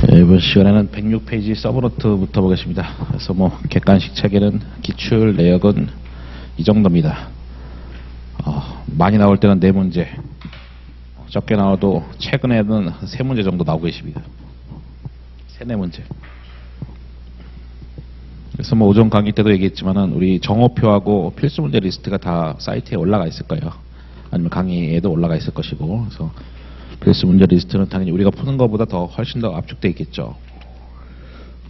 이번 시간에는 106페이지 서브노트부터 보겠습니다. 그래서 객관식 체계는 기출 내역은 이 정도입니다. 많이 나올 때는 4문제, 적게 나와도 최근에는 3문제 정도 나오고 계십니다. 3-4문제. 그래서 오전 강의 때도 얘기했지만은 우리 정오표하고 필수 문제 리스트가 다 사이트에 올라가 있을 거예요. 아니면 강의에도 올라가 있을 것이고, 그래서 필수 문제 리스트는 당연히 우리가 푸는 것보다 더 훨씬 더 압축되어 있겠죠.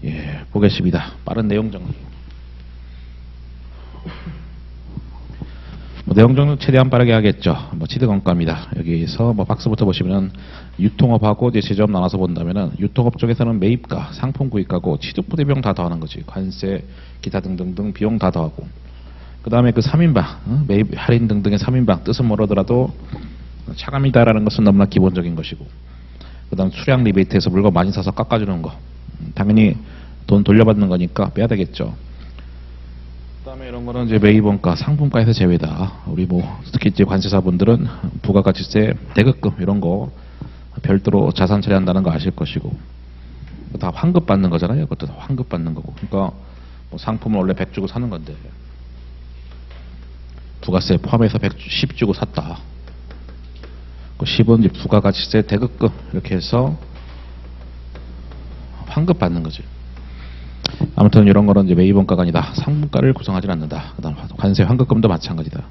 예, 보겠습니다. 빠른 내용 정리. 내용 정리는 최대한 빠르게 하겠죠. 취득원가입니다. 여기에서 박스부터 보시면은 유통업하고 이제 제조업 나눠서 본다면은 유통업 쪽에서는 매입가, 상품 구입가고 취득부대 비용 다 더하는 거지. 관세, 기타 등등등 비용 다 더하고. 그 다음에 그 3인방, 매입, 할인 등등의 3인방 뜻은 모르더라도 차감이다라는 것은 너무나 기본적인 것이고, 그 다음 수량 리베이트에서 물건 많이 사서 깎아주는 거, 당연히 돈 돌려받는 거니까 빼야 되겠죠. 그 다음에 이런 거는 이제 매입원가, 상품가에서 제외다. 우리 특히 이제 관세사분들은 부가가치세, 대급금 이런 거 별도로 자산 처리한다는 거 아실 것이고, 다 환급 받는 거잖아요. 그것도 다 환급 받는 거고. 그러니까 상품은 원래 100 주고 사는 건데 부가세 포함해서 110 주고 샀다. 10은 이제 부가가치세, 대급금 이렇게 해서 환급 받는 거죠. 아무튼 이런 거는 이제 매입원가가 아니다. 상품가를 구성하지 않는다. 그다음 관세, 환급금도 마찬가지다.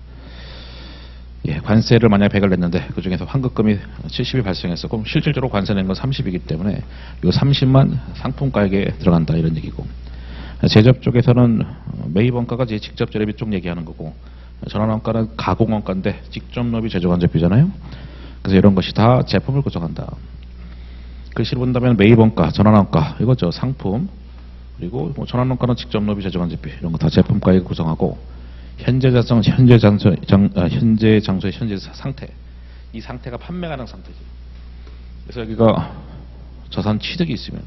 예, 관세를 만약 100을 냈는데 그 중에서 환급금이 70이 발생했어. 그럼 실질적으로 관세 낸 건 30이기 때문에 이 30만 상품가액에 들어간다 이런 얘기고. 제조업 쪽에서는 매입원가가 이제 직접 재료비 쪽 얘기하는 거고, 전환원가는 가공원가인데 직접 납입 제조간접비잖아요. 그래서 이런 것이 다 제품을 구성한다. 글씨로 본다면 매입원가, 전환원가 이거죠. 상품, 그리고 전환원가는 직접 납입 제조간접비 이런 거 다 제품가액을 구성하고, 현재 장소의 현재 상태, 이 상태가 판매 가능 상태지. 그래서 여기가 자산 취득이 있으면,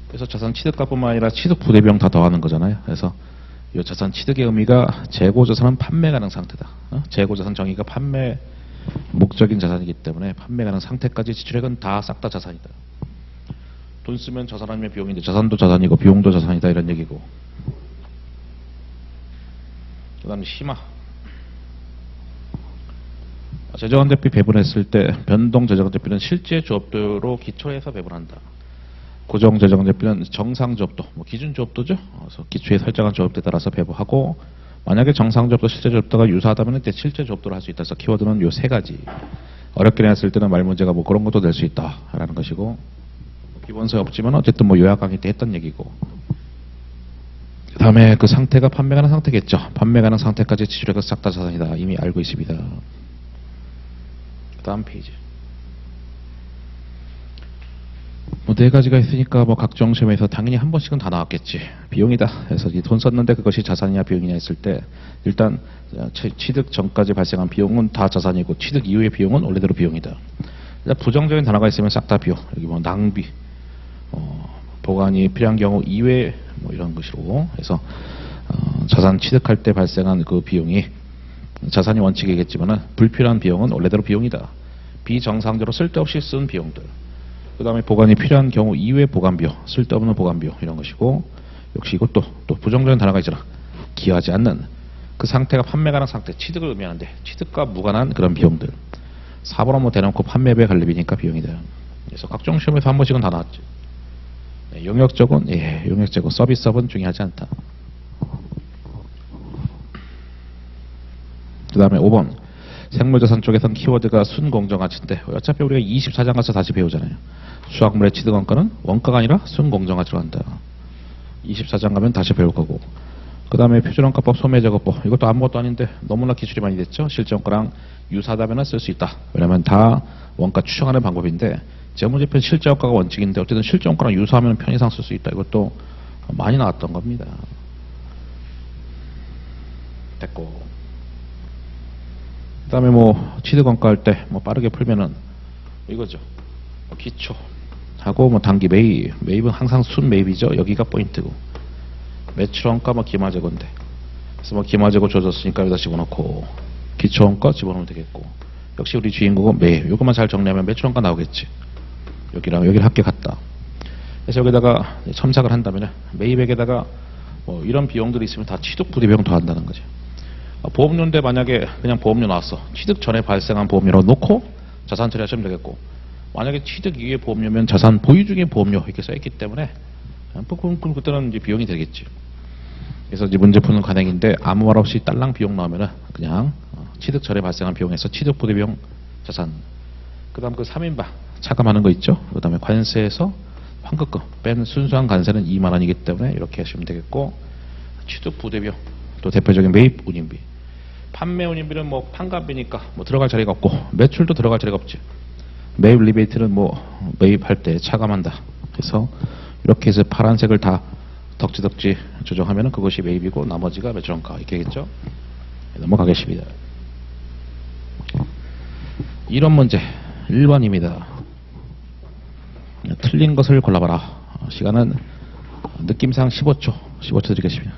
그래서 자산 취득가뿐만 아니라 취득 부대비용 다 더하는 거잖아요. 그래서 이 자산 취득의 의미가 재고자산은 판매 가능 상태다. 재고자산 정의가 판매 목적인 자산이기 때문에 판매 가능 상태까지 지출액은 다 싹 다 자산이다. 돈 쓰면 자산 아니면 비용인데 자산도 자산이고 비용도 자산이다 이런 얘기고. 그 다음에 심화. 제조간접비 배분했을 때 변동 제조간접비는 실제 조업도로 기초해서 배분한다. 고정 제조간접비는 정상 조업도, 기준 조업도죠. 그래서 기초에 설정한 조업도에 따라서 배분하고, 만약에 정상 조업도, 실제 조업도가 유사하다면 그때 실제 조업도를 할 수 있다. 그래서 키워드는 요 3가지. 어렵게 냈을 때는 말문제가 그런 것도 낼 수 있다라는 것이고, 기본서에 없지만 어쨌든 요약 강의 때 했던 얘기고. 그 다음에 그 상태가 판매 가능 상태겠죠. 판매 가능 상태까지 지출액은 싹 다 자산이다. 이미 알고 있습니다. 그 다음 페이지. 4가지가 있으니까 각종 시험에서 당연히 한 번씩은 다 나왔겠지. 비용이다. 그래서 돈 썼는데 그것이 자산이냐 비용이냐 했을 때, 일단 취득 전까지 발생한 비용은 다 자산이고 취득 이후의 비용은 원래대로 비용이다. 일단 부정적인 단어가 있으면 싹 다 비용. 여기 낭비, 보관이 필요한 경우 이외 이런 것으로 해서 자산 취득할 때 발생한 그 비용이 자산이 원칙이겠지만은 불필요한 비용은 원래대로 비용이다. 비정상적으로 쓸데없이 쓴 비용들. 그 다음에 보관이 필요한 경우 이외 보관비용, 쓸데없는 보관비용 이런 것이고, 역시 이것도 또 부정적인 단어가 있잖아. 기여하지 않는 그 상태가 판매 가능 상태, 취득을 의미하는데 취득과 무관한 그런 비용들. 4번 대놓고 판매배 관리비니까 비용이다. 그래서 각종 시험에서 한 번씩은 다 나왔죠. 용역적은 용역적은 서비스업은 중요하지 않다. 그 다음에 5번 생물자산 쪽에선 키워드가 순공정가치인데, 어차피 우리가 24장 가서 다시 배우잖아요. 수확물의 취득원가는 원가가 아니라 순공정가치로 한다. 24장 가면 다시 배울 거고. 그 다음에 표준원가법, 소매제거법 이것도 아무것도 아닌데 너무나 기술이 많이 됐죠. 실제원가랑 유사하다면 쓸 수 있다. 왜냐하면 다 원가 추정하는 방법인데, 재무제표는 실제원가가 원칙인데 어쨌든 실제원가랑 유사하면 편의상 쓸 수 있다. 이것도 많이 나왔던 겁니다. 됐고, 그 다음에 취득원가 할 때 빠르게 풀면은 이거죠. 기초 하고 단기 매입은 항상 순 매입이죠. 여기가 포인트고, 매출원가 기마재고인데, 그래서 기마재고 줘줬으니까 여기다 집어넣고 기초원가 집어넣으면 되겠고, 역시 우리 주인공은 매입. 이것만 잘 정리하면 매출원가 나오겠지. 여기랑 여기를 합계 같다. 그래서 여기다가 첨삭을 한다면 매입액에다가 뭐 이런 비용들이 있으면 다 취득 부대비용 더한다는 거지. 보험료인데 만약에 그냥 보험료 나왔어. 취득 전에 발생한 보험료로 놓고 자산 처리하시면 되겠고, 만약에 취득 이후의 보험료면 자산 보유 중의 보험료 이렇게 써있기 때문에 그때는 이제 비용이 되겠지. 그래서 이제 문제 푸는 관행인데 아무 말 없이 딸랑 비용 나오면은 그냥 취득 전에 발생한 비용에서 취득 부대비용 자산, 그 다음 그 3인방 차감하는 거 있죠. 그 다음에 관세에서 환급금 뺀 순수한 관세는 2만 원이기 때문에 이렇게 하시면 되겠고, 취득 부대비용, 또 대표적인 매입 운임비, 판매 운임비는 뭐 판관비니까 뭐 들어갈 자리가 없고 매출도 들어갈 자리가 없지. 매입 리베이트는 뭐 매입할 때 차감한다. 그래서 이렇게 해서 파란색을 다 덕지덕지 조정하면 그것이 매입이고 나머지가 매출원가 이렇게 겠죠. 넘어가겠습니다. 이런 문제 1번입니다. 틀린 것을 골라봐라. 시간은 느낌상 15초 드리겠습니다.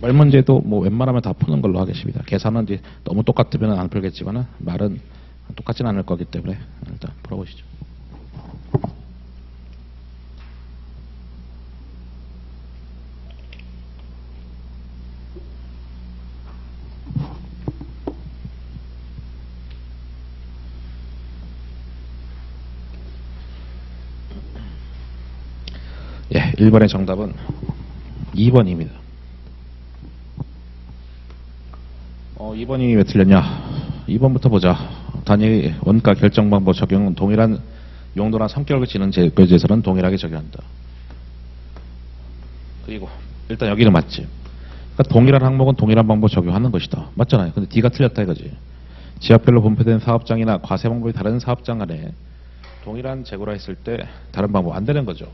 말 문제도 뭐 웬만하면 다 푸는 걸로 하겠습니다. 계산은 이제 너무 똑같으면 안 풀겠지만 말은 똑같지는 않을 거기 때문에 일단 풀어보시죠. 예, 1번의 정답은 2번입니다. 2번이 왜 틀렸냐? 2번부터 보자. 단위 원가 결정 방법 적용은 동일한 용도나 성격을 지닌 제도에서는 동일하게 적용한다. 그리고 일단 여기는 맞지. 그러니까 동일한 항목은 동일한 방법 적용하는 것이다. 맞잖아요. 근데 D가 틀렸다 이거지. 지역별로 분포된 사업장이나 과세 방법이 다른 사업장 간에 동일한 재고라 했을 때 다른 방법 안 되는 거죠.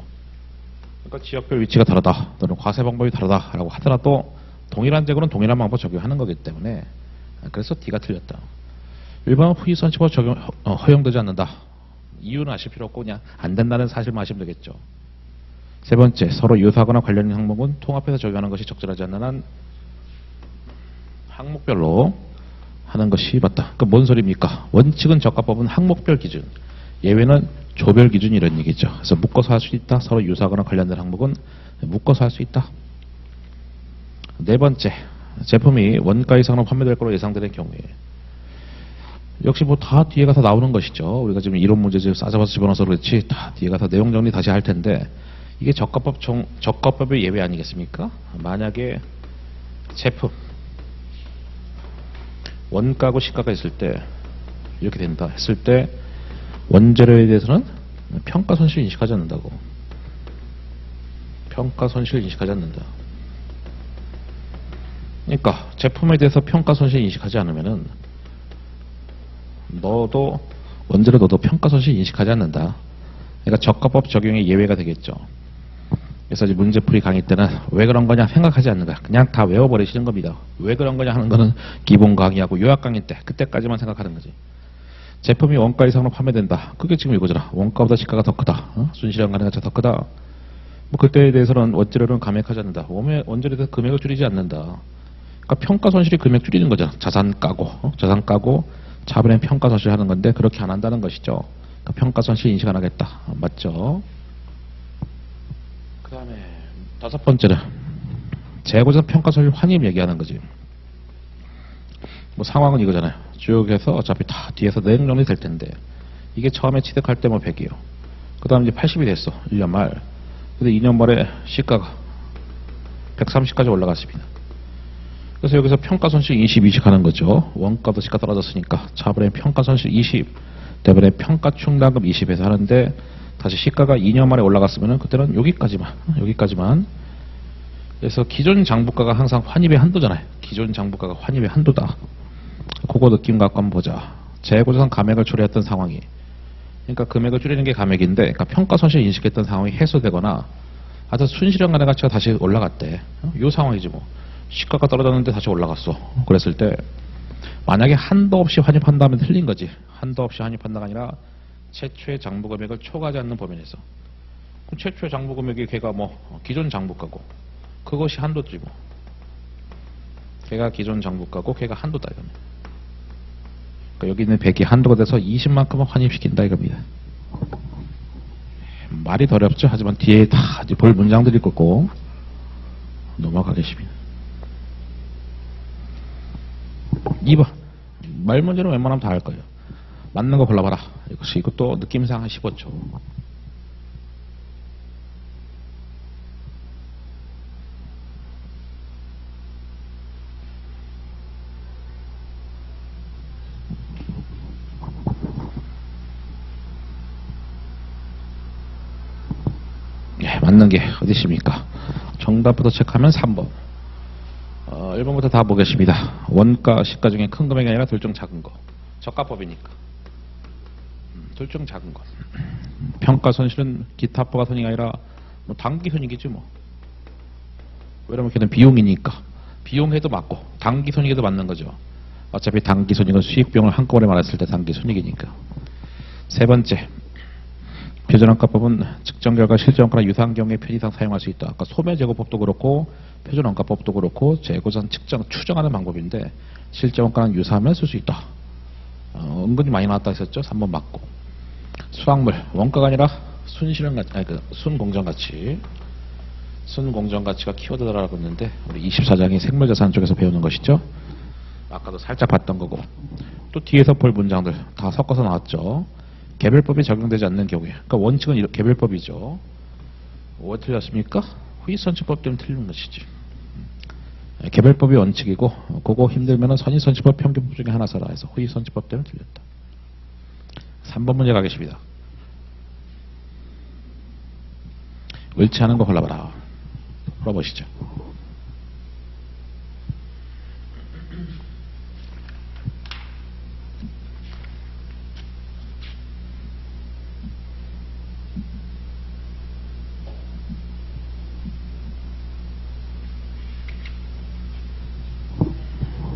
그러니까 지역별 위치가 다르다 또는 과세 방법이 다르다라고 하더라도 동일한 재고는 동일한 방법 적용하는 거기 때문에 그래서 D가 틀렸다. 일반 후이선시법 적용 허용되지 않는다. 이유는 아실 필요 없고 그냥 안 된다는 사실만 아시면 되겠죠. 세 번째, 서로 유사하거나 관련 항목은 통합해서 적용하는 것이 적절하지 않는 한 항목별로 하는 것이 맞다. 그러니까 뭔 소리입니까? 원칙은 저가법은 항목별 기준, 예외는 조별 기준 이런 얘기죠. 그래서 묶어서 할 수 있다. 서로 유사하거나 관련된 항목은 묶어서 할 수 있다. 네 번째, 제품이 원가 이상으로 판매될 것으로 예상되는 경우에 역시 뭐 다 뒤에 가서 나오는 것이죠. 우리가 지금 이론 문제 싸잡아서 집어넣어서 그렇지 다 뒤에 가서 내용 정리 다시 할 텐데 이게 저가법의 예외 아니겠습니까? 만약에 제품 원가고 시가가 있을 때 이렇게 된다 했을 때 원재료에 대해서는 평가 손실 인식하지 않는다고. 평가 손실 인식하지 않는다. 그러니까 제품에 대해서 평가 손실 인식하지 않으면은 너도 원재료 너도 평가 손실 인식하지 않는다. 그러니까 저가법 적용의 예외가 되겠죠. 그래서 이제 문제풀이 강의 때는 왜 그런 거냐 생각하지 않는 거야. 그냥 다 외워버리시는 겁니다. 왜 그런 거냐 하는 거는 기본 강의하고 요약 강의 때 그때까지만 생각하는 거지. 제품이 원가 이상으로 판매된다. 그게 지금 이거잖아. 원가보다 시가가 더 크다. 순실현 가능가치가 더 크다. 뭐 그때에 대해서는 원재료는 감액하지 않는다. 원재료에 대해서 금액을 줄이지 않는다. 그러니까 평가 손실이 금액 줄이는 거잖아. 자산 까고 차변에 평가 손실 하는 건데 그렇게 안 한다는 것이죠. 그러니까 평가 손실 인식 안 하겠다. 맞죠? 그 다음에 다섯 번째는 재고자산 평가 손실 환입 얘기하는 거지. 뭐 상황은 이거잖아요. 쭉 해서 어차피 다 뒤에서 내용 정리 될 텐데 이게 처음에 취득할 때 뭐 100이요. 그 다음 이제 80이 됐어. 1년 말. 근데 2년 말에 시가가 130까지 올라갔습니다. 그래서 여기서 평가 손실 20 인식하는 거죠. 원가도 시가 떨어졌으니까 차분의 평가 손실 20, 대변의 평가 충당금 20에서 하는데 다시 시가가 2년 만에 올라갔으면 그때는 여기까지만. 그래서 기존 장부가가 항상 환입의 한도잖아요. 기존 장부가가 환입의 한도다. 그거 느낌 갖고 한번 보자. 재고자산 감액을 처리했던 상황이. 그러니까 금액을 줄이는 게 감액인데, 그러니까 평가 손실 인식했던 상황이 해소되거나, 하여튼 순실현 가능가치가 다시 올라갔대. 이 상황이지 뭐. 시가가 떨어졌는데 다시 올라갔어. 그랬을 때 만약에 한도 없이 환입한다면 틀린 거지. 한도 없이 환입한다가 아니라 최초의 장부 금액을 초과하지 않는 범위 내에서. 그럼 최초의 장부 금액이 걔가 뭐 기존 장부가고 그것이 한도지 뭐. 걔가 기존 장부가고 걔가 한도다 이거는. 그러니까 여기 있는 100이 한도가 돼서 20만큼은 환입시킨다 이겁니다. 말이 더 어렵죠. 하지만 뒤에 다 이제 볼 문장들이 있고 넘어가겠습니다. 2번. 말 문제는 웬만하면 다 할 거예요. 맞는 거 골라봐라. 이것도 느낌상 한 15초. 예, 맞는 게 어디 있습니까? 정답부터 체크하면 3번. 1번부터 다 보겠습니다. 원가, 시가 중에 큰 금액이 아니라 둘 중 작은 거. 저가법이니까. 둘 중 작은 거. 평가 손실은 기타 합부가 손익이 아니라 뭐 단기 손익이지 뭐. 왜냐면 걔는 비용이니까. 비용해도 맞고 단기 손익에도 맞는 거죠. 어차피 단기 손익은 수익 비용을 한꺼번에 말했을 때 단기 손익이니까. 세 번째. 표준원가법은 측정 결과 실제원가나 유사한 경우에 편의상 사용할 수 있다. 아까 소매제고법도 그렇고 표준원가법도 그렇고 재고산 측정, 추정하는 방법인데 실제원가는 유사하면 쓸 수 있다. 은근히 많이 나왔다 했었죠. 3번 맞고. 수확물, 원가가 아니라 순공정가치. 순공정가치가 키워드라고 했는데 우리 24장이 생물자산 쪽에서 배우는 것이죠. 아까도 살짝 봤던 거고. 또 뒤에서 볼 문장들 다 섞어서 나왔죠. 개별법이 적용되지 않는 경우에. 그러니까 원칙은 개별법이죠. 왜 틀렸습니까? 후이선칙법 때문에 틀린 것이지. 개별법이 원칙이고 그거 힘들면 선의선칙법 평균법 중에 하나 써라 해서 후이선칙법 때문에 틀렸다. 3번 문제 가겠습니다. 옳지 않은 거 골라봐라. 풀어보시죠.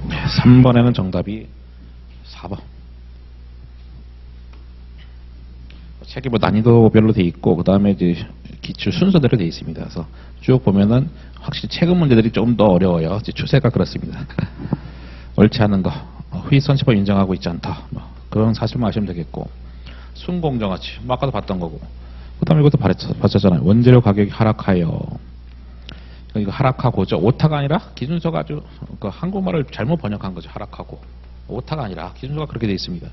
네, 3번에는 정답이 4번. 책이 뭐 난이도별로 돼 있고 그 다음에 이제 기출 순서대로 돼 있습니다. 그래서 쭉 보면은 확실히 최근 문제들이 조금 더 어려워요. 이제 추세가 그렇습니다. 옳지 않은 거, 후이선칙법 인정하고 있지 않다. 뭐 그런 사실만 아시면 되겠고, 순공정가치, 뭐 아까도 봤던 거고, 그 다음에 이것도 봤었잖아요. 원재료 가격이 하락하여. 이거 하락하고죠. 오타가 아니라 기준서가 아주 그 한국말을 잘못 번역한 거죠. 하락하고. 오타가 아니라 기준서가 그렇게 돼 있습니다.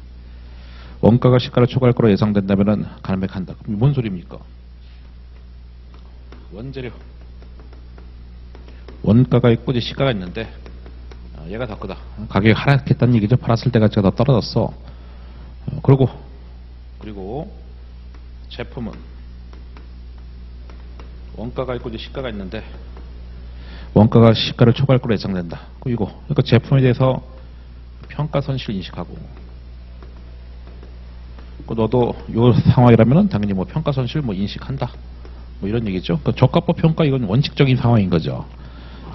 원가가 시가를 초과할 거로 예상된다면 감액한다. 그럼 뭔 소리입니까? 원재료. 원가가 있고 이제 시가가 있는데 얘가 더 크다. 가격이 하락했다는 얘기죠. 팔았을 때 가치가 더 떨어졌어. 그리고 제품은 원가가 있고 이제 시가가 있는데 원가가 시가를 초과할 거로 예상된다. 그러니까 제품에 대해서 평가 손실 인식하고 너도 이 상황이라면 당연히 뭐 평가 손실 뭐 인식한다. 뭐 이런 얘기죠. 그 저가법 평가 이건 원칙적인 상황인 거죠.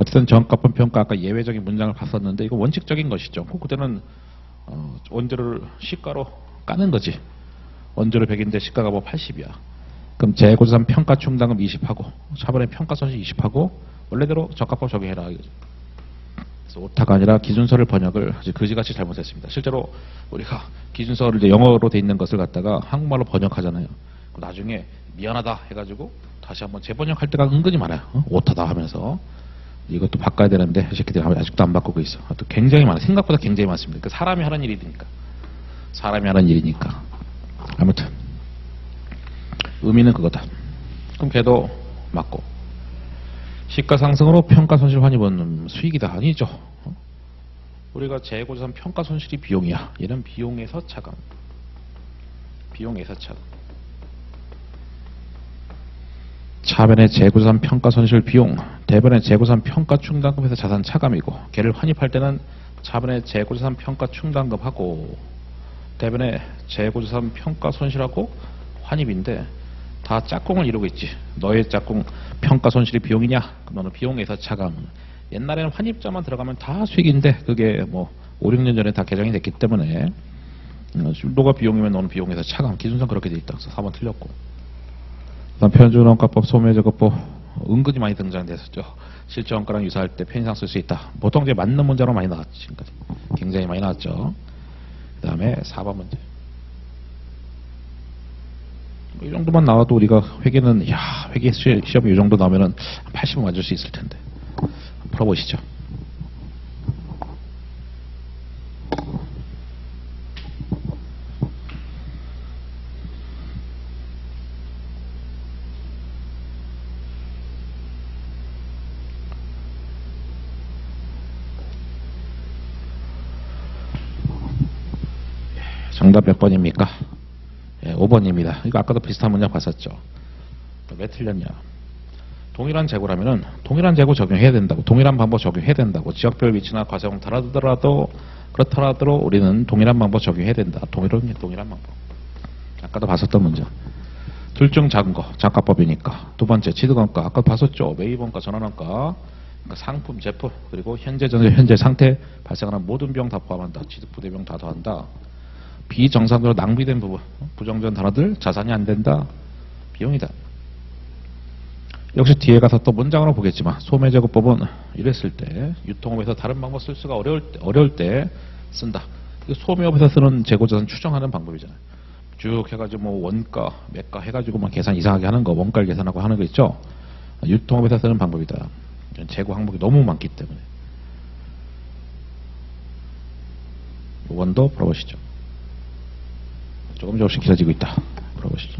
어쨌든 저가법 평가 아까 예외적인 문장을 봤었는데 이거 원칙적인 것이죠. 그때는 원재료를 시가로 까는 거지. 원재료 100인데 시가가 뭐 80이야. 그럼 재고자산 평가 충당금 20하고 차번에 평가 손실 20하고 원래대로 저가법 적용해라 이거죠. 그래서 오타가 아니라 기준서를 번역을 그지같이 잘못했습니다. 실제로 우리가 기준서를 이제 영어로 돼 있는 것을 갖다가 한국말로 번역하잖아요. 나중에 미안하다 해가지고 다시 한번 재번역할 때가 은근히 많아요. 오타다 하면서 이것도 바꿔야 되는데 이 새끼들이 아직도 안 바꾸고 있어. 또 굉장히 많아요. 생각보다 굉장히 많습니다. 그러니까 사람이 하는 일이니까. 사람이 하는 일이니까. 아무튼 의미는 그거다. 그럼 걔도 맞고. 시가 상승으로 평가 손실 환입은 수익이다. 아니죠. 우리가 재고자산 평가 손실이 비용이야. 얘는 비용에서 차감. 비용에서 차감. 차변의 재고자산 평가 손실 비용, 대변의 재고자산 평가 충당금에서 자산 차감이고, 걔를 환입할 때는 차변의 재고자산 평가 충당금하고 대변의 재고자산 평가 손실하고 환입인데 다 짝꿍을 이루고 있지. 너의 짝꿍 평가 손실이 비용이냐? 그럼 너는 비용에서 차감. 옛날에는 환입자만 들어가면 다 수익인데 그게 뭐 5, 6년 전에 다 개정이 됐기 때문에 너가 비용이면 너는 비용에서 차감. 기준상 그렇게 돼 있다. 그래서 4번 틀렸고. 표준원가법, 소매제고법 은근히 많이 등장됐었죠. 실제원가랑 유사할 때 편의상 쓸 수 있다. 보통 이제 맞는 문제로 많이 나왔지. 지금까지 굉장히 많이 나왔죠. 그 다음에 4번 문제. 이 정도만 나와도 우리가 회계는, 회계 시험이 이 정도 나오면은 80은 맞을 수 있을 텐데. 풀어보시죠. 정답 몇 번입니까? 5번입니다. 이거 아까도 비슷한 문제 봤었죠. 왜 틀렸냐? 동일한 재고라면은 동일한 재고 적용해야 된다고, 동일한 방법 적용해야 된다고. 지역별 위치나 과세형 그렇더라도 우리는 동일한 방법 적용해야 된다. 동일한 방법. 아까도 봤었던 문제. 둘 중 작은 거 작가법이니까. 두 번째 취득원가 아까 봤었죠. 매입원가, 전환원가, 그러니까 상품, 제품, 그리고 현재 상태 발생하는 모든 비용 다 포함한다. 취득 부대 비용 다 더한다. 비정상적으로 낭비된 부분, 부정전 단어들, 자산이 안 된다, 비용이다. 역시 뒤에 가서 또 문장으로 보겠지만 소매제고법은 이랬을 때 유통업에서 다른 방법 쓸 수가 어려울 때 쓴다. 소매업에서 쓰는 재고자산 추정하는 방법이잖아요. 쭉 해가지고 뭐 원가, 매가 해가지고 막 계산 이상하게 하는 거, 원가를 계산하고 하는 거 있죠. 유통업에서 쓰는 방법이다. 재고 항목이 너무 많기 때문에. 이번도 풀어보시죠. 조금씩 길어지고 있다. 풀어보시죠.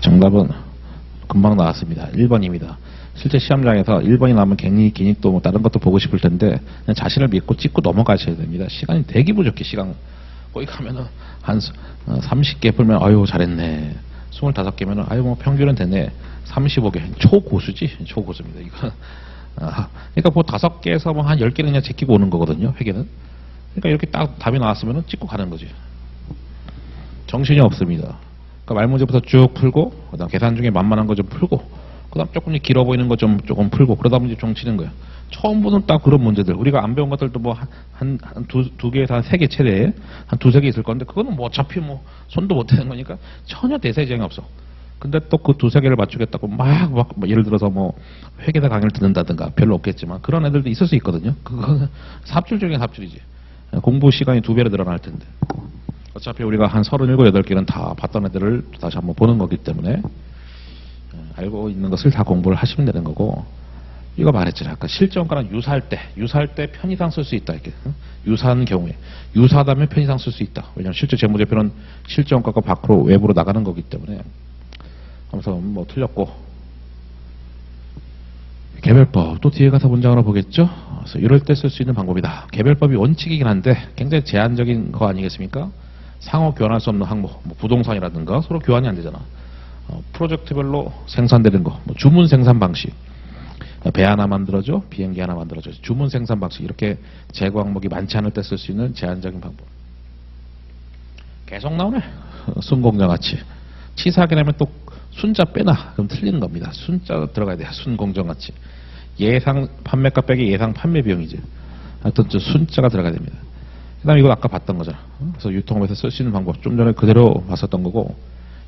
정답은 금방 나왔습니다. 1번입니다. 실제 시험장에서 1번이 나오면 괜히 또 뭐 다른 것도 보고 싶을 텐데 그냥 자신을 믿고 찍고 넘어가셔야 됩니다. 시간이 되게 부족해. 시간 거기 가면은 한 30개 풀면 아유 잘했네. 25개면은 아유 뭐 평균은 됐네. 35개 초고수지. 초고수입니다. 이거 그러니까 뭐 5개에서 뭐 한 10개는 그냥 제끼고 오는 거거든요. 회계는. 그러니까 이렇게 딱 답이 나왔으면은 찍고 가는 거지. 정신이 없습니다. 그러니까 말문제부터 쭉 풀고 그다음 계산 중에 만만한 거 좀 풀고 그다음 조금 길어 보이는 거 조금 풀고 그러다 보면 이제 종 치는 거예요. 처음 보는 딱 그런 문제들 우리가 안 배운 것들도 뭐 한 두 개에서 한 3개 최대 한 2-3개 있을 건데 그거는 뭐 어차피 뭐 손도 못 대는 거니까 전혀 대세지장이 없어. 근데 또 그 2-3개를 맞추겠다고 막 예를 들어서 뭐 회계사 강의를 듣는다든가 별로 없겠지만 그런 애들도 있을 수 있거든요. 그거는 삽질 중에 삽질이지. 공부 시간이 2배로 늘어날 텐데. 어차피 우리가 한 37, 8개는 다 봤던 애들을 다시 한번 보는 거기 때문에 알고 있는 것을 다 공부를 하시면 되는 거고. 이거 말했잖아요. 아까 실제원가는 유사할 때 편의상 쓸 수 있다. 이렇게 유사한 경우에 유사하다면 편의상 쓸 수 있다. 왜냐하면 실제 재무제표는 실제원가가 밖으로 외부로 나가는 거기 때문에. 그래서 뭐 틀렸고. 개별법 또 뒤에 가서 문장으로 보겠죠. 그래서 이럴 때 쓸 수 있는 방법이다. 개별법이 원칙이긴 한데 굉장히 제한적인 거 아니겠습니까? 상호 교환할 수 없는 항목, 뭐 부동산이라든가 서로 교환이 안 되잖아. 프로젝트별로 생산되는 거, 뭐 주문 생산 방식, 배 하나 만들어줘, 비행기 하나 만들어줘, 주문 생산 방식 이렇게 재고 항목이 많지 않을 때 쓸 수 있는 제한적인 방법. 계속 나오네. 순공정가치. 치사하게 내면 또 순자 빼나 그럼 틀리는 겁니다. 순자 들어가야 돼요. 순공정가치. 예상 판매가 빼기 예상 판매 비용이지. 하여튼 순자가 들어가야 됩니다. 그 다음에 이건 아까 봤던 거잖아. 그래서 유통업에서 쓸 수 있는 방법 좀 전에 그대로 봤었던 거고.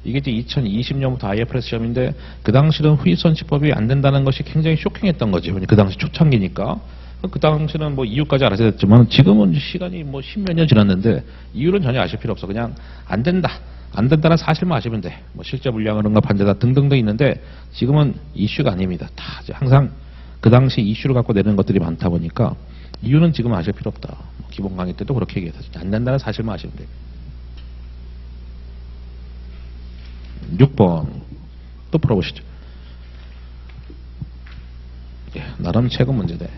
이게 이제 2020년부터 IFRS 시험인데 그 당시는 후입선시법이 안 된다는 것이 굉장히 쇼킹했던 거지. 그 당시 초창기니까. 그 당시는 뭐 이유까지 알아야 됐지만 지금은 시간이 뭐 10몇 년 지났는데 이유는 전혀 아실 필요 없어. 그냥 안 된다. 안 된다는 사실만 아시면 돼. 뭐 실제 물량은가 반대다 등등등 있는데 지금은 이슈가 아닙니다. 다 이제 항상 그 당시 이슈를 갖고 내는 것들이 많다 보니까 이유는 지금 아실 필요 없다. 기본 강의 때도 그렇게 얘기해서 안 된다는 사실만 아시면 돼. 6번 또 풀어보시죠. 예, 나름 최근 문제대.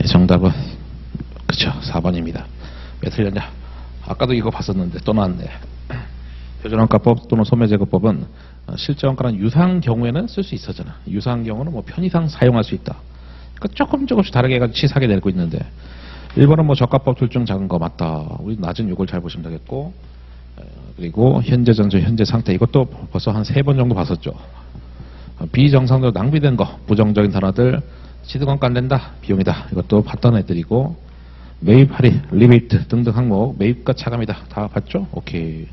예, 정답은 그쵸 4번입니다. 왜 틀렸냐? 아까도 이거 봤었는데 또 나왔네. 표준원가법 또는 소매제거법은 실제원가는 유사한 경우에는 쓸 수 있었잖아. 유사한 경우는 뭐 편의상 사용할 수 있다. 그러니까 조금씩 다르게 해가지고 치사하게 내고 있는데 1번은 뭐 저가법 둘 중 작은 거 맞다. 우리 낮은 요걸 잘 보시면 되겠고, 그리고 현재 전조, 현재 상태 이것도 벌써 한 3번 정도 봤었죠. 비정상적으로 낭비된 거, 부정적인 단어들, 취득원가 안 낸다, 비용이다. 이것도 봤던 애들이고, 매입 할인, 리베이트 등등 항목, 매입과 차감이다. 다 봤죠? 오케이.